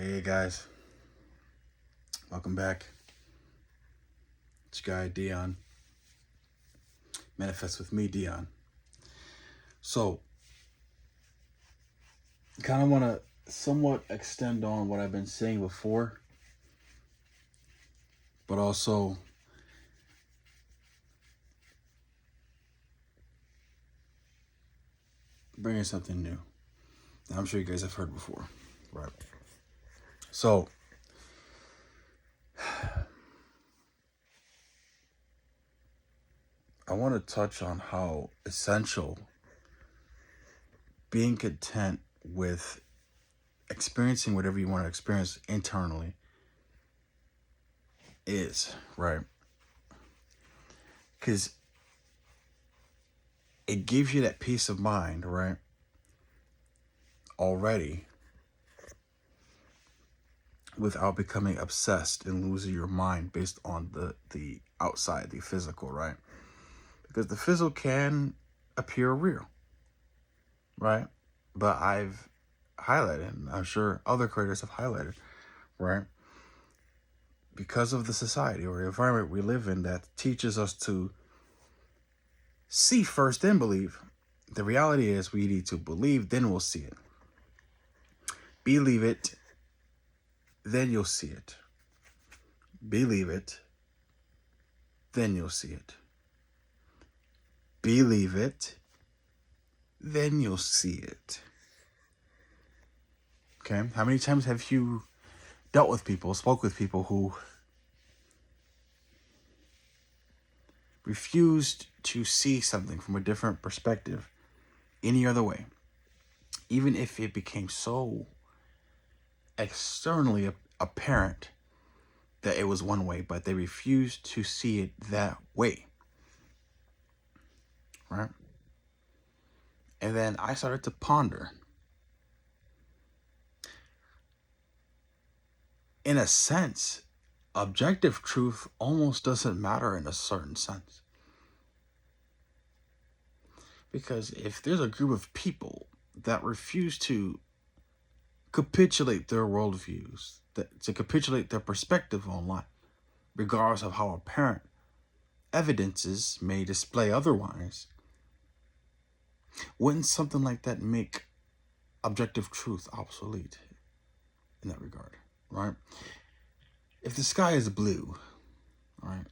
Hey guys, welcome back. It's your guy Dion. Manifest with me, Dion. So, kind of want to somewhat extend on what I've been saying before, but also bringing something new that I'm sure you guys have heard before, right? So, I want to touch on how essential being content with experiencing whatever you want to experience internally is, right? Because it gives you that peace of mind, right? Already, without becoming obsessed and losing your mind based on the outside, the physical, right? Because the physical can appear real, right? But I've highlighted, and I'm sure other creators have highlighted, right? Because of the society or the environment we live in that teaches us to see first, then believe. The reality is we need to believe, then we'll see it. Believe it, then you'll see it. Believe it, then you'll see it. Believe it, then you'll see it. Okay? How many times have you dealt with people, spoke with people who refused to see something from a different perspective any other way, even if it became so externally apparent that it was one way, but they refused to see it that way, right? And then I started to ponder. In a sense, objective truth almost doesn't matter in a certain sense. Because if there's a group of people that refuse to capitulate their worldviews, to capitulate their perspective on life, regardless of how apparent evidences may display otherwise, wouldn't something like that make objective truth obsolete in that regard, right? If the sky is blue, right?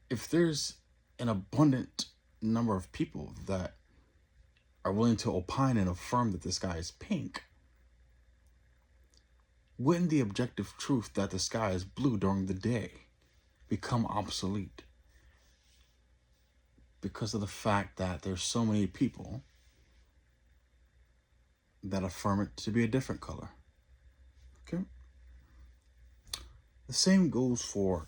If there's an abundant number of people that are willing to opine and affirm that the sky is pink, wouldn't the objective truth that the sky is blue during the day become obsolete? Because of the fact that there's so many people that affirm it to be a different color. Okay? The same goes for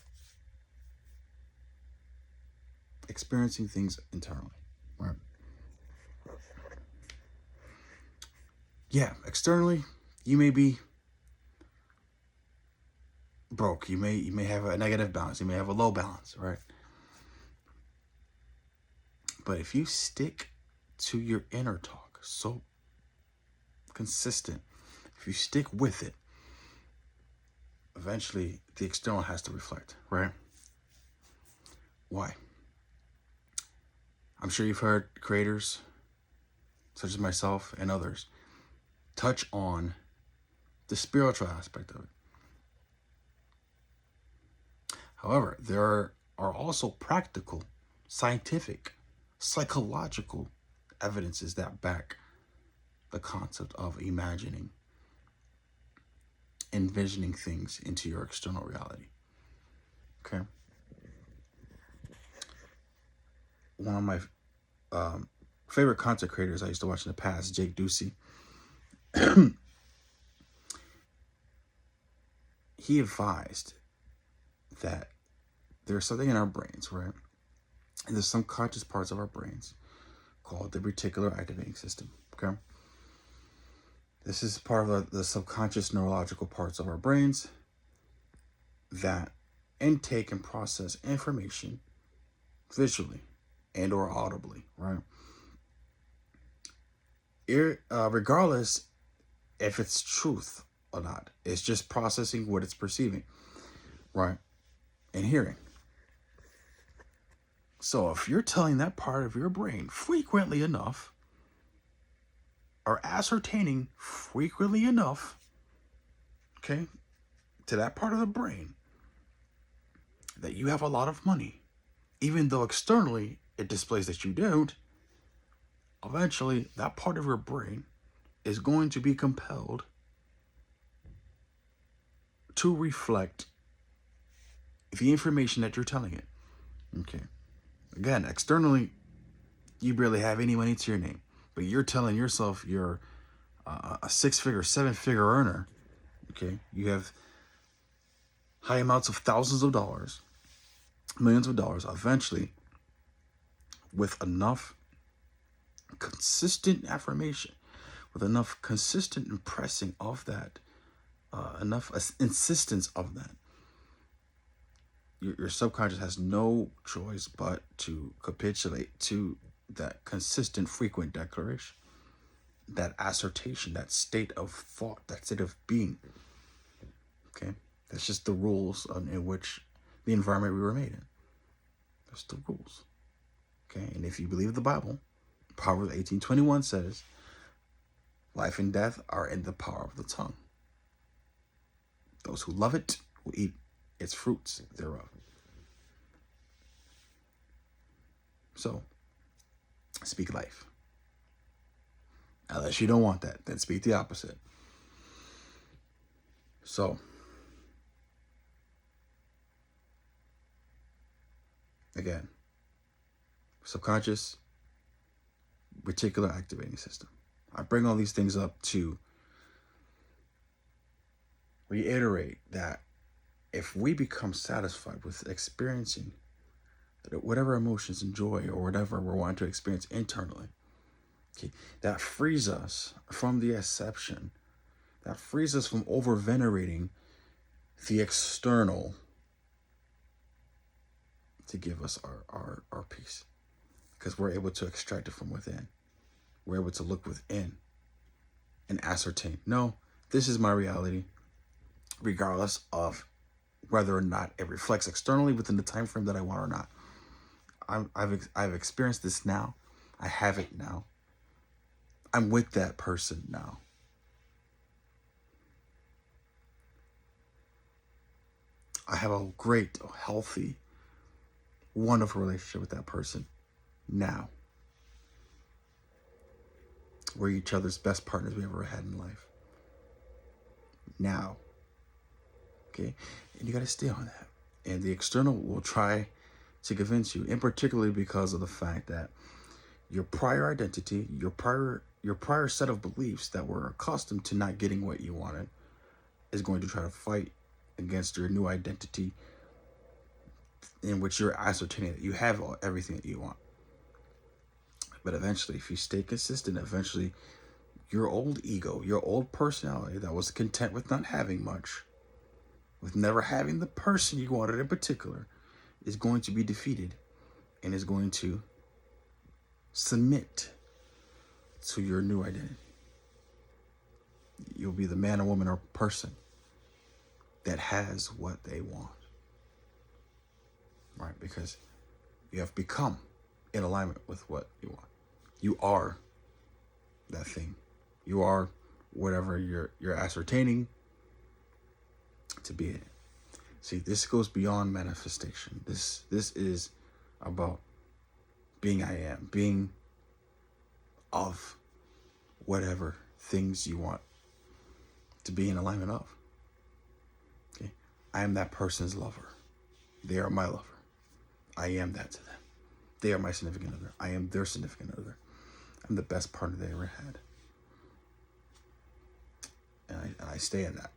experiencing things internally, right? Yeah, externally, you may be broke. You may have a negative balance. You may have a low balance, right? But if you stick to your inner talk so consistent, if you stick with it, eventually the external has to reflect, right? Why? I'm sure you've heard creators such as myself and others touch on the spiritual aspect of it. However, there are also practical, scientific, psychological evidences that back the concept of envisioning things into your external reality. Okay? One of my favorite content creators I used to watch in the past, Jake Ducey, he advised that there's something in our brains, right? And there's some conscious parts of our brains called the reticular activating system, okay? This is part of the subconscious neurological parts of our brains that intake and process information visually and or audibly, right? Regardless if it's truth or not. It's just processing what it's perceiving, right? And hearing. So if you're telling that part of your brain frequently enough, or ascertaining frequently enough, okay, to that part of the brain that you have a lot of money, even though externally it displays that you don't, eventually that part of your brain is going to be compelled to reflect the information that you're telling it. Okay. Again, externally, you barely have any money to your name, but you're telling yourself you're a 6-figure, 7-figure earner. Okay. You have high amounts of thousands of dollars, millions of dollars. Eventually, with enough consistent affirmation, with enough consistent impressing of that, enough insistence of that, your subconscious has no choice but to capitulate to that consistent, frequent declaration, that assertion, that state of thought, that state of being. Okay, that's just the rules in which the environment we were made in. That's the rules. Okay, and if you believe the Bible, Proverbs 18:21 says, life and death are in the power of the tongue. Those who love it will eat its fruits thereof. So, speak life. Unless you don't want that, then speak the opposite. So, again, subconscious, reticular activating system. I bring all these things up to reiterate that if we become satisfied with experiencing whatever emotions and joy or whatever we're wanting to experience internally, okay, that frees us from the exception, that frees us from over-venerating the external to give us our peace, because we're able to extract it from within. We're able to look within and ascertain, no, this is my reality, regardless of whether or not it reflects externally within the time frame that I want or not. I've experienced this now. I have it now. I'm with that person now. I have a great, healthy, wonderful relationship with that person now. We're each other's best partners we ever had in life. Now. Okay? And you got to stay on that. And the external will try to convince you, in particularly because of the fact that your prior identity, your prior set of beliefs that were accustomed to not getting what you wanted is going to try to fight against your new identity, in which you're ascertaining that you have everything that you want. But eventually, if you stay consistent, eventually your old ego, your old personality that was content with not having much, with never having the person you wanted in particular, is going to be defeated and is going to submit to your new identity. You'll be the man or woman or person that has what they want. Right? Because you have become in alignment with what you want. You are that thing. You are whatever you're ascertaining to be it. See, this goes beyond manifestation. This is about being I am, being of whatever things you want to be in alignment of. Okay? I am that person's lover. They are my lover. I am that to them. They are my significant other. I am their significant other. I'm the best partner they ever had. And I stay in that.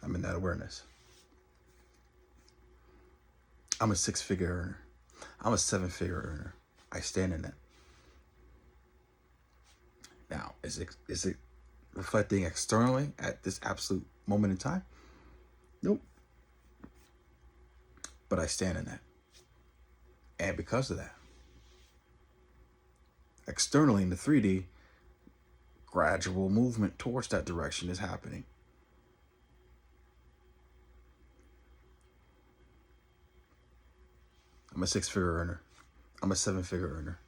I'm in that awareness. I'm a 6-figure earner. I'm a 7-figure earner. I stand in that. Now, is it reflecting externally at this absolute moment in time? Nope. But I stand in that. And because of that, externally in the 3D, gradual movement towards that direction is happening. I'm a 6-figure earner. I'm a 7-figure earner.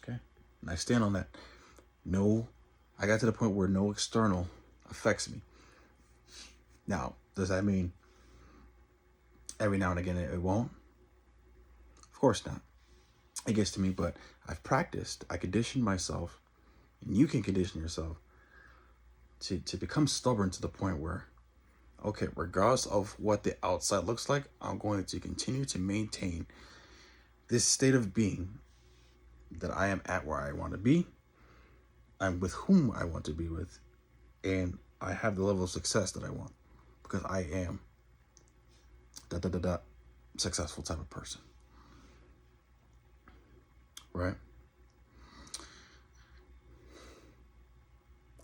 Okay? And I stand on that. No, I got to the point where no external affects me. Now, does that mean every now and again it won't? Of course not. It gets to me, but I've practiced. I conditioned myself, and you can condition yourself to become stubborn to the point where, okay, regardless of what the outside looks like, I'm going to continue to maintain this state of being that I am at where I want to be. I'm with whom I want to be with, and I have the level of success that I want because I am successful type of person, right?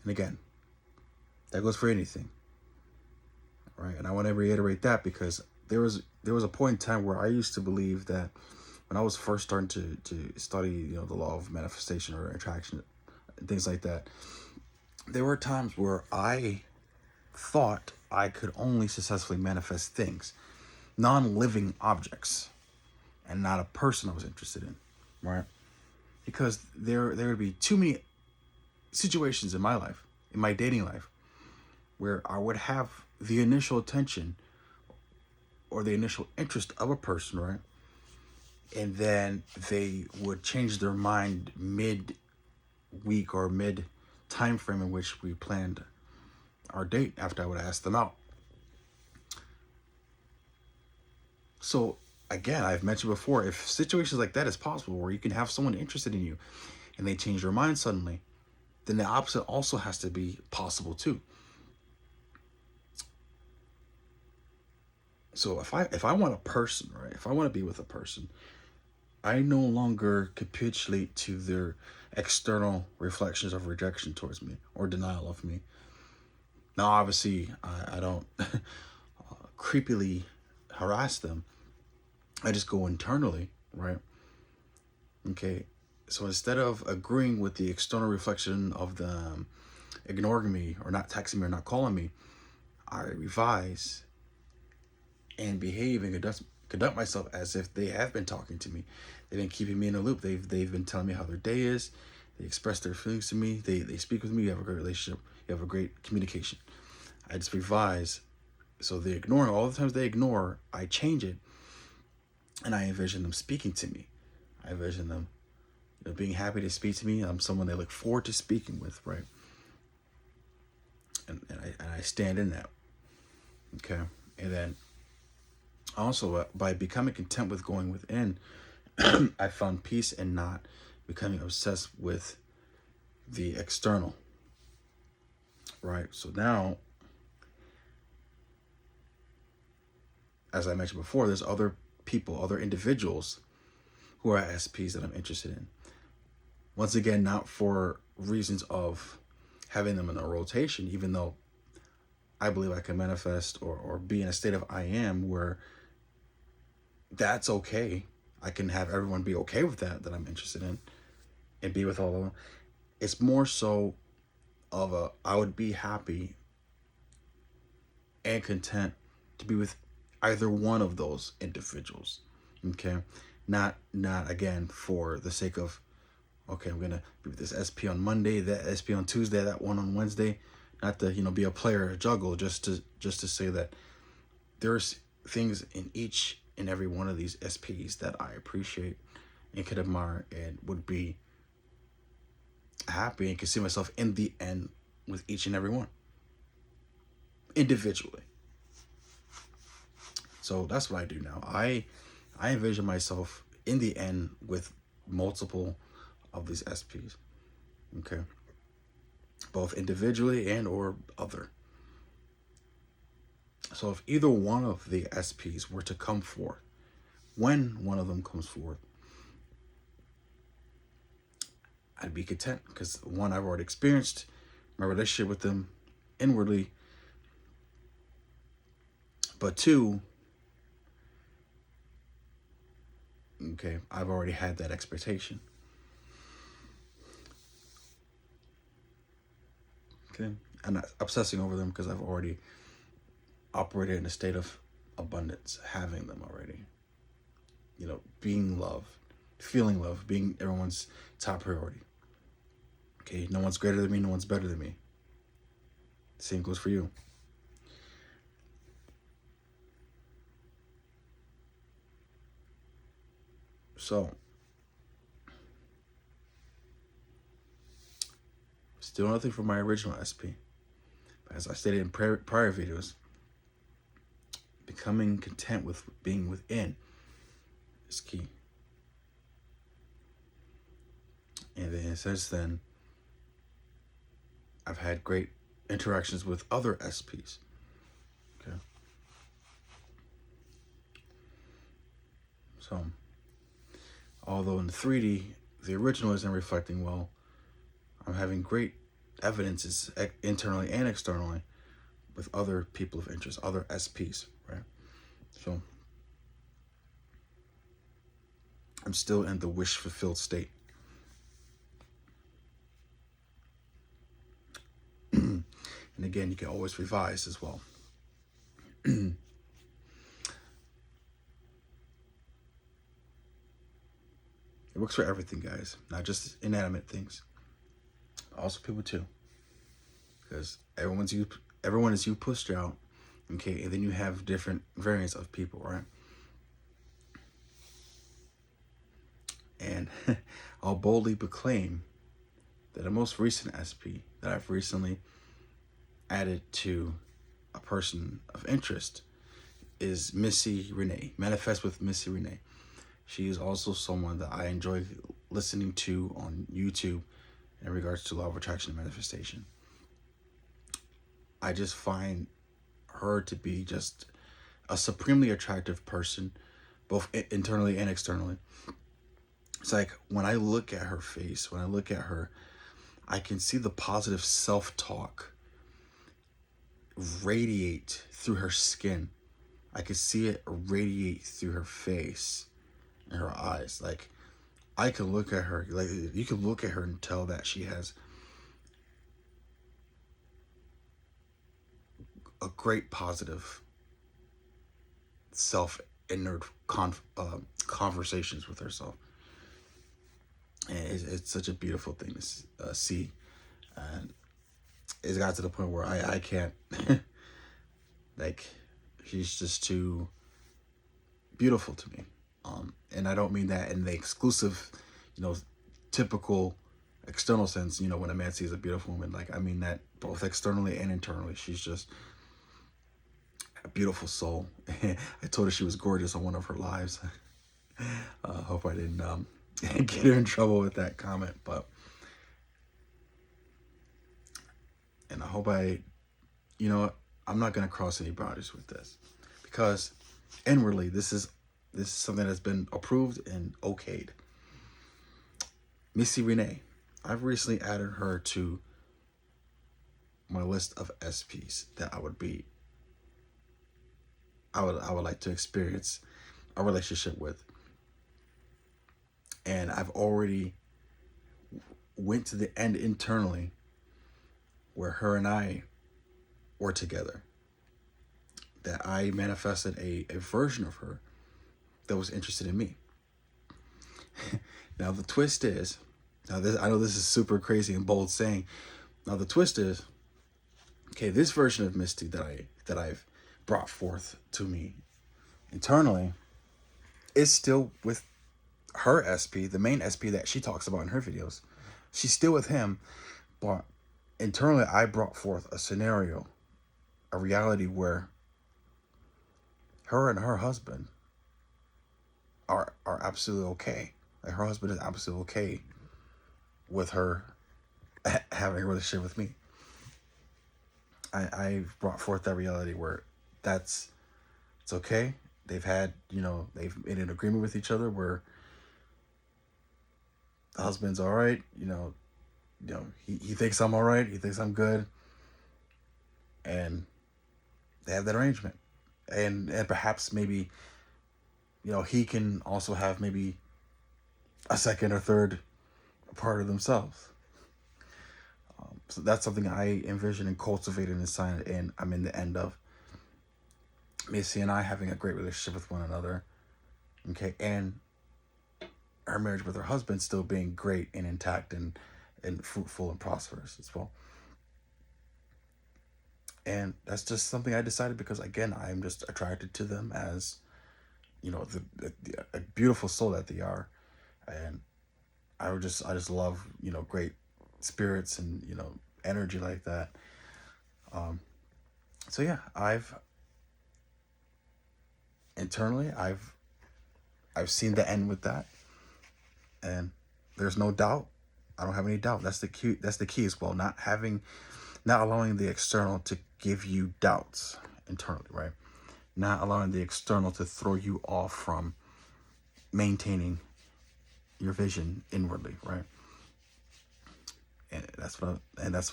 And again, that goes for anything, right? And I want to reiterate that because there was a point in time where I used to believe that when I was first starting to study, the law of manifestation or attraction, things like that, there were times where I thought I could only successfully manifest things, non-living objects, and not a person I was interested in, right? Because there would be too many situations in my life, in my dating life, where I would have the initial attention or the initial interest of a person, right? And then they would change their mind mid-week or mid-time frame in which we planned our date after I would ask them out. So again, I've mentioned before, if situations like that is possible where you can have someone interested in you and they change their mind suddenly, then the opposite also has to be possible too. So if I want a person, right? If I want to be with a person, I no longer capitulate to their external reflections of rejection towards me or denial of me. Now, obviously, I don't creepily harass them. I just go internally, right? Okay. So instead of agreeing with the external reflection of them ignoring me or not texting me or not calling me, I revise and behave and conduct myself as if they have been talking to me. They've been keeping me in the loop. They've been telling me how their day is. They express their feelings to me. They speak with me. You have a great relationship. You have a great communication. I just revise. So they're ignoring. All the times they ignore, I change it. And I envision them speaking to me. I envision them being happy to speak to me. I'm someone they look forward to speaking with, right? And I stand in that. Okay. And then also, by becoming content with going within, I found peace in not becoming obsessed with the external, right? So now, as I mentioned before, there's other people, other individuals who are SPs that I'm interested in. Once again, not for reasons of having them in a rotation, even though I believe I can manifest or be in a state of I am where that's okay. I can have everyone be okay with that I'm interested in and be with all of them. It's more so of I would be happy and content to be with either one of those individuals. Okay. Not again for the sake of, okay, I'm going to be with this SP on Monday, that SP on Tuesday, that one on Wednesday. Not to, be a player or juggle, just to say that there's things in each and every one of these SPs that I appreciate and could admire and would be happy and could see myself in the end with each and every one individually. So that's what I do now. I envision myself in the end with multiple of these SPs. Okay. Both individually and or other. So if either one of the SPs were to come forth, when one of them comes forth, I'd be content because one, I've already experienced my relationship with them inwardly. But two, okay, I've already had that expectation. Okay. I'm not obsessing over them because I've already operated in a state of abundance, having them already. Being love, feeling love, being everyone's top priority. Okay, no one's greater than me, no one's better than me. Same goes for you. So, still nothing from my original SP. As I stated in prior videos, becoming content with being within is key. And then since then, I've had great interactions with other SPs. Okay. So, although in the 3D, the original isn't reflecting well, I'm having great evidences internally and externally with other people of interest, other SPs, right? So, I'm still in the wish-fulfilled state. And again, you can always revise as well. It works for everything, guys, not just inanimate things. Also people too. Because everyone is you pushed out, okay, and then you have different variants of people, right? And I'll boldly proclaim that the most recent SP that I've recently added to a person of interest is Missy Renee, Manifest with Missy Renee. She is also someone that I enjoy listening to on YouTube in regards to law of attraction and manifestation. I just find her to be just a supremely attractive person, both internally and externally. It's like when I look at her face, when I look at her, I can see the positive self-talk radiate through her skin. I can see it radiate through her face and her eyes. Like, I can look at her, like, you can look at her and tell that she has a great positive self-inner conversations with herself. And it's such a beautiful thing to see. And it's got to the point where I can't, like, she's just too beautiful to me. And I don't mean that in the exclusive, typical external sense, when a man sees a beautiful woman. Like, I mean that both externally and internally. She's just a beautiful soul. I told her she was gorgeous on one of her lives. Hope I didn't get her in trouble with that comment, but and I hope I'm not going to cross any boundaries with this, because inwardly this is something that's been approved and okayed. Missy Renee, I've recently added her to my list of SPs that I would like to experience a relationship with. And I've already went to the end internally where her and I were together. That I manifested a version of her that was interested in me. Now the twist is, I know this is super crazy and bold saying. Now the twist is, okay, this version of Misty that I've brought forth to me internally is still with her SP, the main SP that she talks about in her videos. She's still with him, but internally I brought forth a scenario, a reality where her and her husband are absolutely okay. Like, her husband is absolutely okay with her having a relationship with me. I've brought forth that reality where it's okay. They've had, they've made an agreement with each other where the husband's all right. He thinks I'm all right. He thinks I'm good. And they have that arrangement. And perhaps maybe, he can also have maybe a second or third part of themselves. So that's something I envision and cultivated inside, and I'm in the end of. Missy and I having a great relationship with one another, okay, and her marriage with her husband still being great and intact and fruitful and prosperous as well. And that's just something I decided because, again, I'm just attracted to them as, a beautiful soul that they are. And I just love, great spirits and, energy like that. So yeah, internally, I've seen the end with that. And there's no doubt. I don't have any doubt. That's the key. That's the key as well. Not allowing the external to give you doubts internally, right? Not allowing the external to throw you off from maintaining your vision inwardly, right? And that's what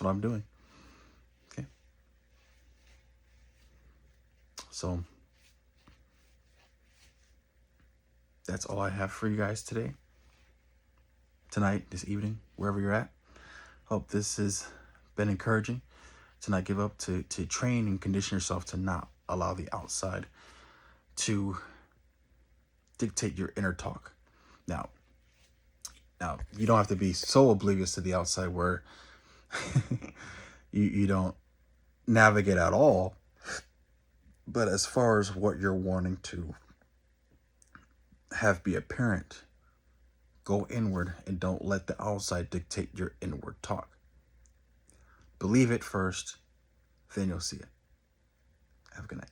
I'm doing. Okay. So that's all I have for you guys today. Tonight, this evening, wherever you're at. Hope this has been encouraging to not give up, to train and condition yourself to not allow the outside to dictate your inner talk. Now you don't have to be so oblivious to the outside where you don't navigate at all. But as far as what you're wanting to have be apparent, go inward and don't let the outside dictate your inward talk. Believe it first, then you'll see it. Have a good night.